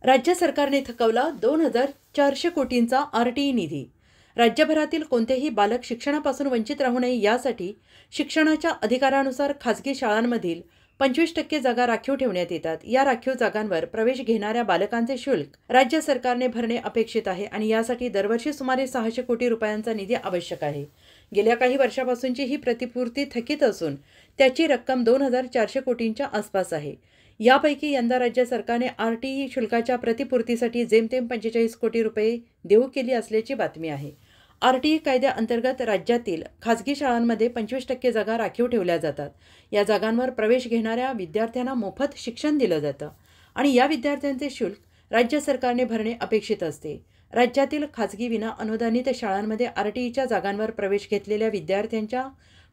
राज्य सरकारने थकवला 2,400 कोटींचा आरटीई निधी। राज्यभरातील कोणतेही बालक शिक्षणापासून वंचित राहू नये यासाठी शिक्षणाच्या अधिकारानुसार खासगी शाळांमधील 25% जागा राखीव ठेवण्यात येतात। या राखीव जागांवर प्रवेश घेणाऱ्या बालकांचे शुल्क राज्य सरकारने भरणे अपेक्षित आहे आणि यासाठी दरवर्षी सुमारे 600 कोटी रुपयांचा निधी आवश्यक आहे। गेल्या काही वर्षांपासूनची ही प्रतिपूर्ती थकीत असून त्याची रक्कम 2,400 कोटींच्या आसपास आहे। यापैकी यंदा राज्य सरकारने आरटीई शुल्काच्या प्रतिपूर्तीसाठी जेमतेम 45 कोटी रुपये देऊ केली असल्याची बातमी आहे। आरटीई कायद्याअंतर्गत राज्यातील खासगी शाळांमध्ये 25% जागा राखीव ठेवल्या जातात। या जागांवर प्रवेश घेणाऱ्या विद्यार्थ्यांना मोफत शिक्षण दिलं जातं आणि या विद्यार्थ्यांचे शुल्क राज्य सरकारने भरणे अपेक्षित असते। राज्यातील खासगी विना अनुदानित शाळांमध्ये आरटीईच्या जागांवर प्रवेश घेतलेल्या विद्यार्थ्यांच्या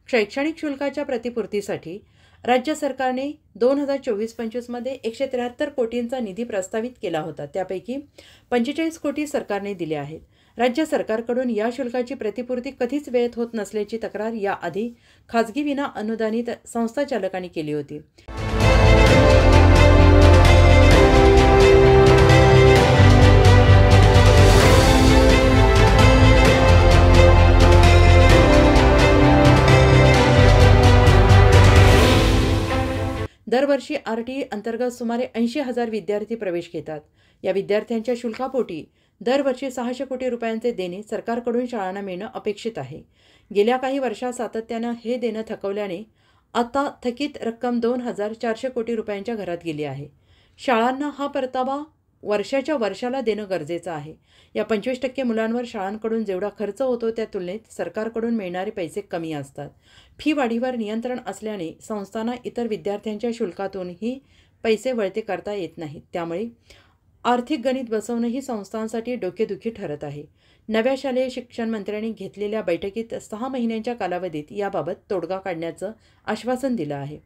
शैक्षणिक शुल्काच्या प्रतिपूर्तीसाठी राज्य सरकारने 2024-25 मध्ये 173 कोटींचा निधी प्रस्तावित केला होता। त्यापैकी 45 कोटी सरकारने दिले आहेत। राज्य सरकारकडून या शुल्काची प्रतिपूर्ती कधीच वेळेत होत नसल्याची तक्रार याआधी खासगी विना अनुदानित संस्था चालकांनी केली होती। दरवर्षी आरटीई अंतर्गत सुमारे 80,000 विद्यार्थी प्रवेश घेतात। या विद्यार्थ्यांच्या शुल्कापोटी दरवर्षी 600 कोटी रुपयांचे देणे सरकारकडून शाळांना मिळणं अपेक्षित आहे। गेल्या काही वर्षात सातत्यानं हे देणं थकवल्याने आता थकीत रक्कम 2,400 कोटी रुपयांच्या घरात गेली आहे। शाळांना हा परतावा वर्षाच्या वर्षाला देणं गरजेचं आहे। या 25% मुलांवर शाळांकडून जेवढा खर्च होतो त्या तुलनेत सरकारकडून मिळणारे पैसे कमी असतात। फी वाढीवर नियंत्रण असल्याने संस्थांना इतर विद्यार्थ्यांच्या शुल्कातूनही पैसे वळते करता येत नाहीत। त्यामुळे आर्थिक गणित बसवणंही संस्थांसाठी डोकेदुखी ठरत आहे। नव्या शालेय शिक्षण मंत्र्यांनी घेतलेल्या बैठकीत 6 महिन्यांच्या कालावधीत याबाबत तोडगा काढण्याचं आश्वासन दिलं आहे।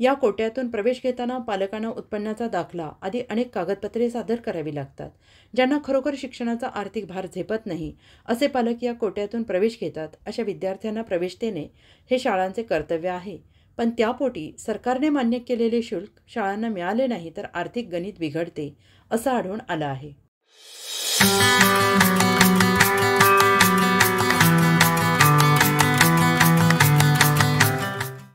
या कोट्यातून प्रवेश घेताना पालकांना उत्पन्नाचा दाखला आदी अनेक कागदपत्रे सादर करावी लागतात। ज्यांना खरोखर शिक्षणाचा आर्थिक भार झेपत नाही असे पालक या कोट्यातून प्रवेश घेतात। अशा विद्यार्थ्यांना प्रवेश देणे हे शाळांचे कर्तव्य आहे, पण त्यापोटी सरकारने मान्य केलेले शुल्क शाळांना मिळाले नाही तर आर्थिक गणित बिघडते असं आढळून आलं आहे।